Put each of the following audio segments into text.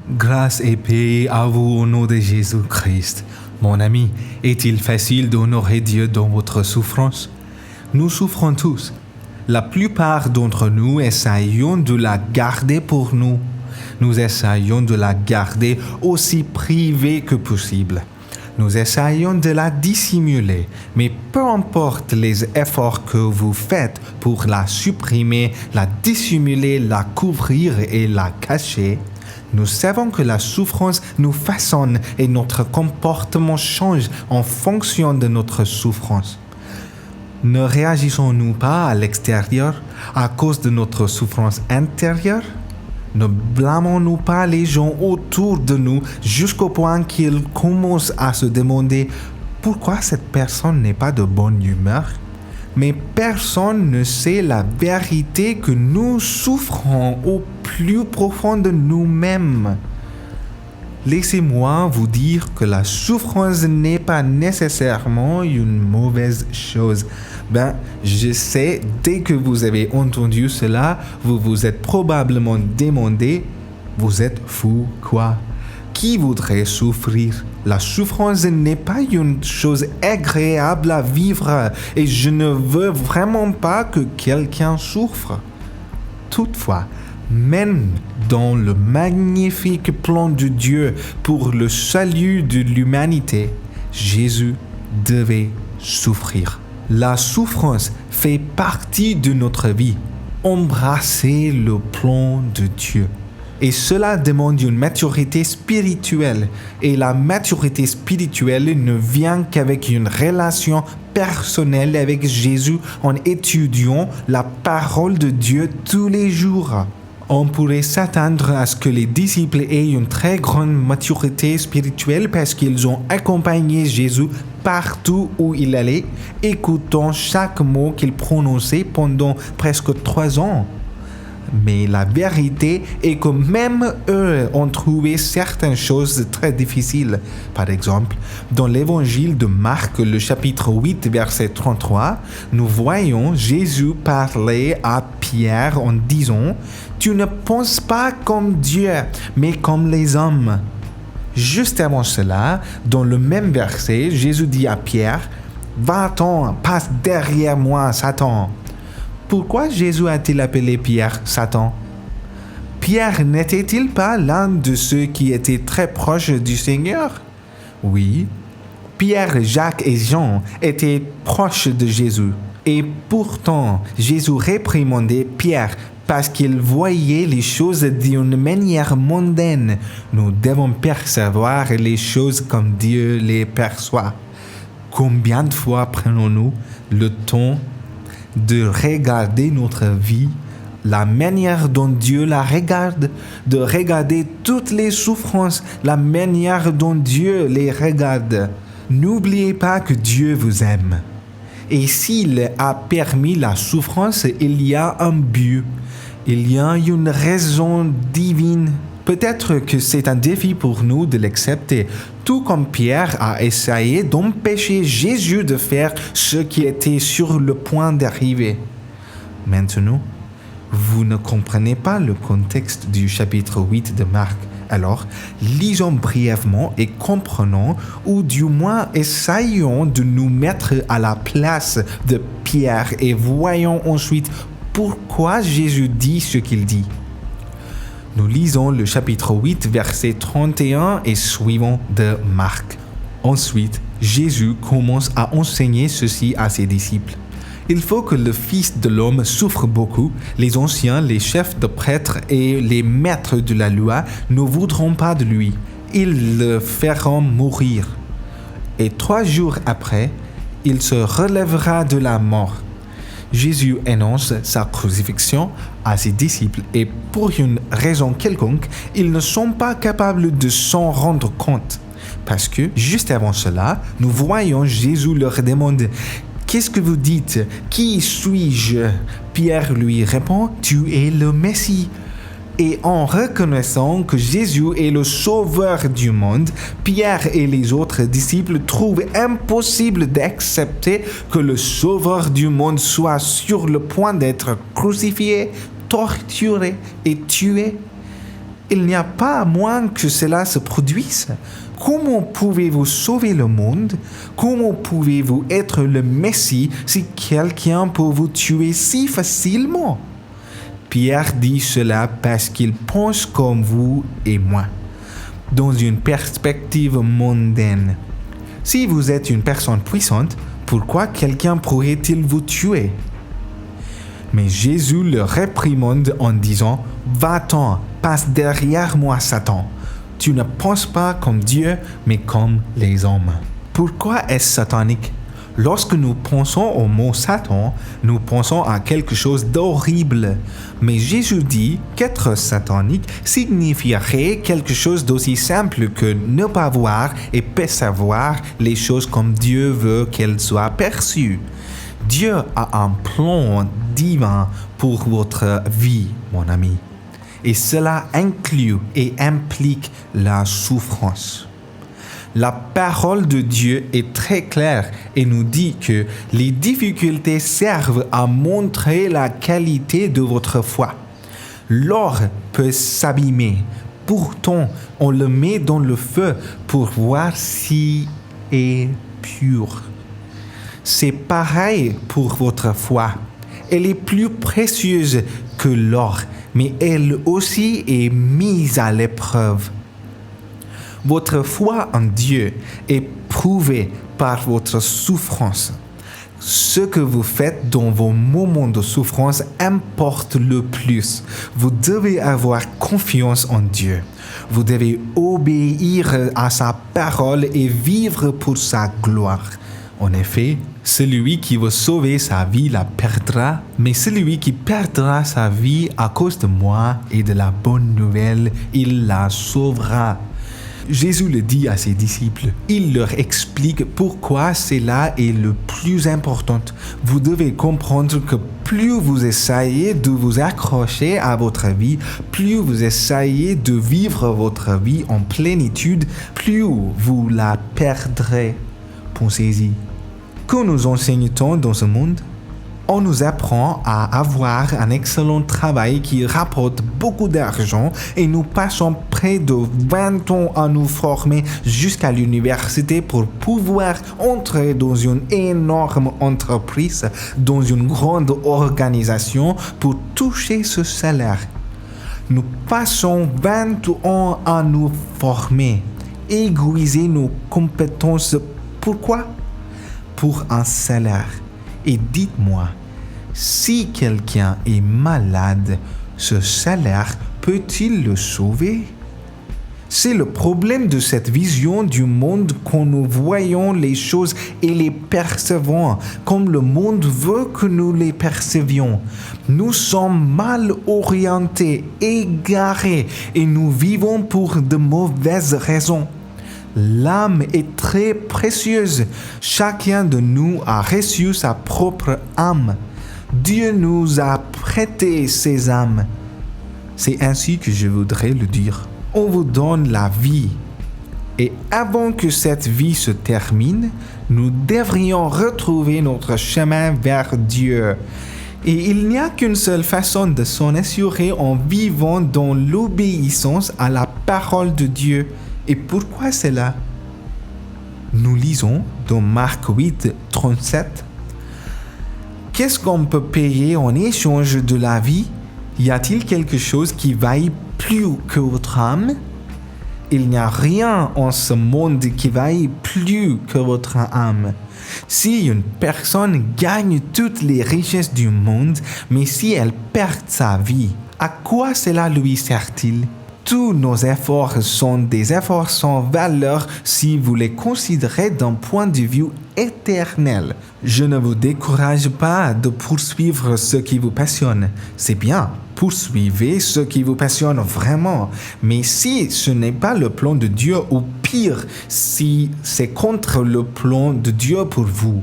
Grâce et paix à vous au nom de Jésus-Christ. Mon ami, est-il facile d'honorer Dieu dans votre souffrance? Nous souffrons tous. La plupart d'entre nous essayons de la garder pour nous. Nous essayons de la garder aussi privée que possible. Nous essayons de la dissimuler, mais peu importe les efforts que vous faites pour la supprimer, la dissimuler, la couvrir et la cacher, nous savons que la souffrance nous façonne et notre comportement change en fonction de notre souffrance. Ne réagissons-nous pas à l'extérieur à cause de notre souffrance intérieure? Ne blâmons-nous pas les gens autour de nous jusqu'au point qu'ils commencent à se demander pourquoi cette personne n'est pas de bonne humeur? Mais personne ne sait la vérité que nous souffrons au plus profond de nous-mêmes. Laissez-moi vous dire que la souffrance n'est pas nécessairement une mauvaise chose. Je sais, dès que vous avez entendu cela, vous vous êtes probablement demandé, vous êtes fou, quoi? Qui voudrait souffrir? La souffrance n'est pas une chose agréable à vivre et je ne veux vraiment pas que quelqu'un souffre. Toutefois, même dans le magnifique plan de Dieu pour le salut de l'humanité, Jésus devait souffrir. La souffrance fait partie de notre vie. Embrassez le plan de Dieu. Et cela demande une maturité spirituelle. Et la maturité spirituelle ne vient qu'avec une relation personnelle avec Jésus en étudiant la parole de Dieu tous les jours. On pourrait s'attendre à ce que les disciples aient une très grande maturité spirituelle parce qu'ils ont accompagné Jésus partout où il allait, écoutant chaque mot qu'il prononçait pendant presque 3 ans. Mais la vérité est que même eux ont trouvé certaines choses très difficiles. Par exemple, dans l'évangile de Marc, le chapitre 8, verset 33, nous voyons Jésus parler à Pierre en disant « Tu ne penses pas comme Dieu, mais comme les hommes. » Juste avant cela, dans le même verset, Jésus dit à Pierre « Va-t'en, passe derrière moi, Satan. » Pourquoi Jésus a-t-il appelé Pierre Satan? Pierre n'était-il pas l'un de ceux qui étaient très proches du Seigneur? Oui, Pierre, Jacques et Jean étaient proches de Jésus. Et pourtant, Jésus réprimandait Pierre parce qu'il voyait les choses d'une manière mondaine. Nous devons percevoir les choses comme Dieu les perçoit. Combien de fois prenons-nous le temps de regarder notre vie, la manière dont Dieu la regarde, de regarder toutes les souffrances, la manière dont Dieu les regarde. N'oubliez pas que Dieu vous aime. Et s'il a permis la souffrance, il y a un but, il y a une raison divine. Peut-être que c'est un défi pour nous de l'accepter, tout comme Pierre a essayé d'empêcher Jésus de faire ce qui était sur le point d'arriver. Maintenant, vous ne comprenez pas le contexte du chapitre 8 de Marc. Alors, lisons brièvement et comprenons, ou du moins essayons de nous mettre à la place de Pierre et voyons ensuite pourquoi Jésus dit ce qu'il dit. Nous lisons le chapitre 8, versets 31 et suivants de Marc. Ensuite, Jésus commence à enseigner ceci à ses disciples. Il faut que le Fils de l'homme souffre beaucoup. Les anciens, les chefs de prêtres et les maîtres de la loi ne voudront pas de lui. Ils le feront mourir. Et 3 jours après, il se relèvera de la mort. Jésus annonce sa crucifixion à ses disciples et pour une raison quelconque, ils ne sont pas capables de s'en rendre compte. Parce que, juste avant cela, nous voyons Jésus leur demander « Qu'est-ce que vous dites? Qui suis-je » Pierre lui répond « Tu es le Messie ». Et en reconnaissant que Jésus est le sauveur du monde, Pierre et les autres disciples trouvent impossible d'accepter que le sauveur du monde soit sur le point d'être crucifié, torturé et tué. Il n'y a pas moyen que cela se produise. Comment pouvez-vous sauver le monde? Comment pouvez-vous être le Messie si quelqu'un peut vous tuer si facilement? Pierre dit cela parce qu'il pense comme vous et moi, dans une perspective mondaine. Si vous êtes une personne puissante, pourquoi quelqu'un pourrait-il vous tuer? Mais Jésus le réprimande en disant « Va-t'en, passe derrière moi, Satan. Tu ne penses pas comme Dieu, mais comme les hommes. » Pourquoi est-ce satanique? Lorsque nous pensons au mot Satan, nous pensons à quelque chose d'horrible. Mais Jésus dit qu'être satanique signifierait quelque chose d'aussi simple que ne pas voir et percevoir les choses comme Dieu veut qu'elles soient perçues. Dieu a un plan divin pour votre vie, mon ami. Et cela inclut et implique la souffrance. La parole de Dieu est très claire et nous dit que les difficultés servent à montrer la qualité de votre foi. L'or peut s'abîmer, pourtant on le met dans le feu pour voir s'il est pur. C'est pareil pour votre foi. Elle est plus précieuse que l'or, mais elle aussi est mise à l'épreuve. Votre foi en Dieu est prouvée par votre souffrance. Ce que vous faites dans vos moments de souffrance importe le plus. Vous devez avoir confiance en Dieu. Vous devez obéir à sa parole et vivre pour sa gloire. En effet, celui qui veut sauver sa vie la perdra, mais celui qui perdra sa vie à cause de moi et de la bonne nouvelle, il la sauvera. Jésus le dit à ses disciples. Il leur explique pourquoi cela est le plus important. Vous devez comprendre que plus vous essayez de vous accrocher à votre vie, plus vous essayez de vivre votre vie en plénitude, plus vous la perdrez. Pensez-y. Que nous enseigne-t-on dans ce monde? On nous apprend à avoir un excellent travail qui rapporte beaucoup d'argent et nous passons près de 20 ans à nous former jusqu'à l'université pour pouvoir entrer dans une énorme entreprise, dans une grande organisation pour toucher ce salaire. Nous passons 20 ans à nous former, aiguiser nos compétences. Pourquoi? Pour un salaire. Et dites-moi, si quelqu'un est malade, ce salaire peut-il le sauver? C'est le problème de cette vision du monde quand nous voyons les choses et les percevons comme le monde veut que nous les percevions. Nous sommes mal orientés, égarés et nous vivons pour de mauvaises raisons. L'âme est très précieuse. Chacun de nous a reçu sa propre âme. Dieu nous a prêté ses âmes. C'est ainsi que je voudrais le dire. On vous donne la vie. Et avant que cette vie se termine, nous devrions retrouver notre chemin vers Dieu. Et il n'y a qu'une seule façon de s'en assurer en vivant dans l'obéissance à la parole de Dieu. Et pourquoi cela? Nous lisons dans Marc 8, 37. Qu'est-ce qu'on peut payer en échange de la vie? Y a-t-il quelque chose qui vaille plus que votre âme? Il n'y a rien en ce monde qui vaille plus que votre âme. Si une personne gagne toutes les richesses du monde, mais si elle perd sa vie, à quoi cela lui sert-il? Tous nos efforts sont des efforts sans valeur si vous les considérez d'un point de vue éternel. Je ne vous décourage pas de poursuivre ce qui vous passionne. C'est bien, poursuivez ce qui vous passionne vraiment. Mais si ce n'est pas le plan de Dieu, ou pire, si c'est contre le plan de Dieu pour vous,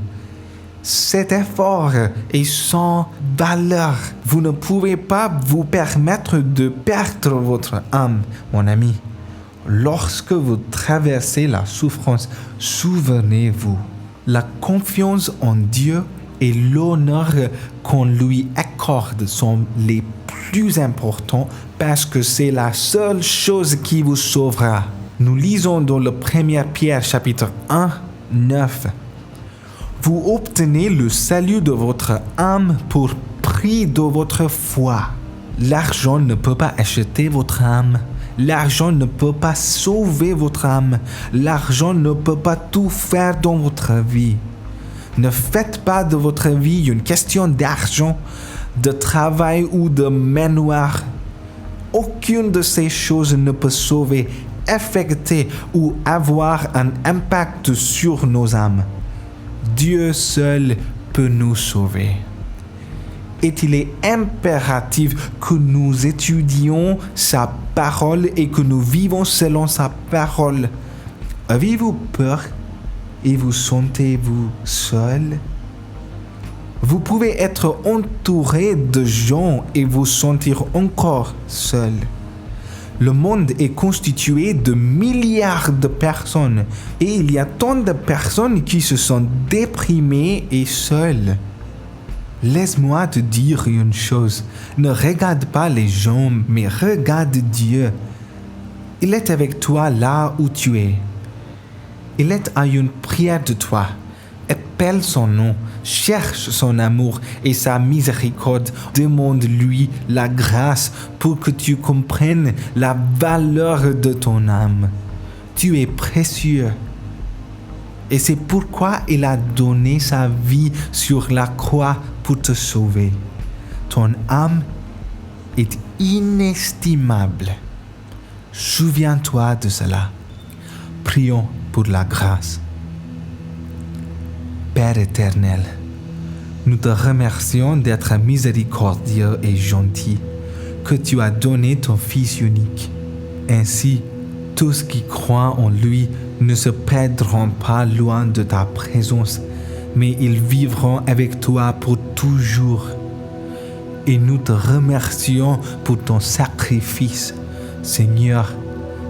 cet effort est sans valeur. Vous ne pouvez pas vous permettre de perdre votre âme, mon ami. Lorsque vous traversez la souffrance, souvenez-vous, la confiance en Dieu et l'honneur qu'on lui accorde sont les plus importants parce que c'est la seule chose qui vous sauvera. Nous lisons dans le 1 Pierre chapitre 1, 9. Vous obtenez le salut de votre âme pour prix de votre foi. L'argent ne peut pas acheter votre âme. L'argent ne peut pas sauver votre âme. L'argent ne peut pas tout faire dans votre vie. Ne faites pas de votre vie une question d'argent, de travail ou de manoir. Aucune de ces choses ne peut sauver, affecter ou avoir un impact sur nos âmes. Dieu seul peut nous sauver. Et il est impératif que nous étudions sa parole et que nous vivons selon sa parole. Avez-vous peur et vous sentez-vous seul? Vous pouvez être entouré de gens et vous sentir encore seul. Le monde est constitué de milliards de personnes et il y a tant de personnes qui se sentent déprimées et seules. Laisse-moi te dire une chose, ne regarde pas les gens, mais regarde Dieu. Il est avec toi là où tu es. Il est à une prière de toi. Appelle son nom, cherche son amour et sa miséricorde. Demande-lui la grâce pour que tu comprennes la valeur de ton âme. Tu es précieux. Et c'est pourquoi il a donné sa vie sur la croix pour te sauver. Ton âme est inestimable. Souviens-toi de cela. Prions pour la grâce. Père éternel, nous te remercions d'être miséricordieux et gentil, que tu as donné ton Fils unique. Ainsi, tous qui croient en lui ne se perdront pas loin de ta présence, mais ils vivront avec toi pour toujours. Et nous te remercions pour ton sacrifice. Seigneur,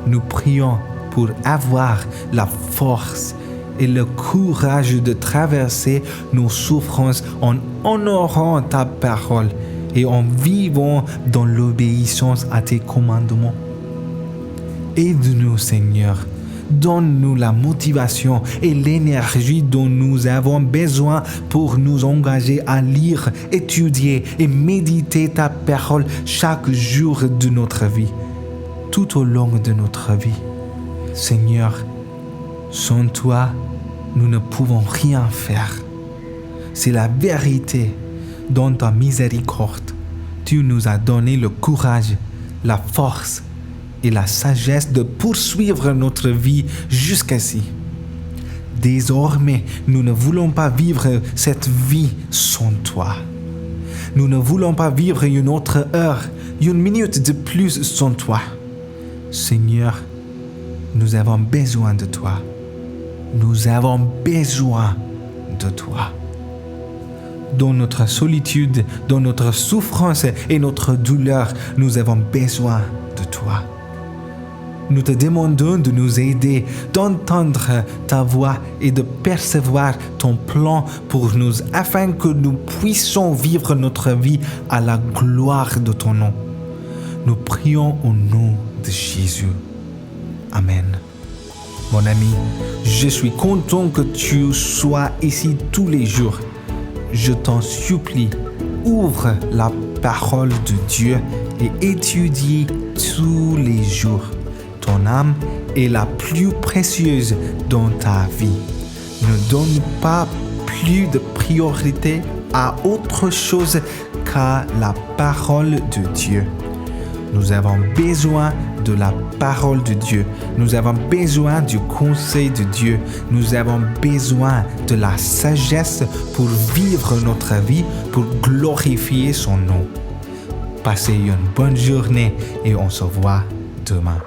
nous prions pour avoir la force et le courage de traverser nos souffrances en honorant ta parole et en vivant dans l'obéissance à tes commandements. Aide-nous, Seigneur. Donne-nous la motivation et l'énergie dont nous avons besoin pour nous engager à lire, étudier et méditer ta parole chaque jour de notre vie, tout au long de notre vie. Seigneur, sans toi, nous ne pouvons rien faire. C'est la vérité. Dans ta miséricorde, tu nous as donné le courage, la force et la sagesse de poursuivre notre vie jusqu'ici. Désormais, nous ne voulons pas vivre cette vie sans toi. Nous ne voulons pas vivre une autre heure, une minute de plus sans toi. Seigneur, nous avons besoin de toi. Nous avons besoin de toi. Dans notre solitude, dans notre souffrance et notre douleur, nous avons besoin de toi. Nous te demandons de nous aider, d'entendre ta voix et de percevoir ton plan pour nous afin que nous puissions vivre notre vie à la gloire de ton nom. Nous prions au nom de Jésus. Amen. Mon ami, je suis content que tu sois ici tous les jours. Je t'en supplie, ouvre la parole de Dieu et étudie tous les jours. Ton âme est la plus précieuse dans ta vie. Ne donne pas plus de priorité à autre chose qu'à la parole de Dieu. Nous avons besoin de la parole de Dieu. Nous avons besoin du conseil de Dieu. Nous avons besoin de la sagesse pour vivre notre vie, pour glorifier son nom. Passez une bonne journée et on se voit demain.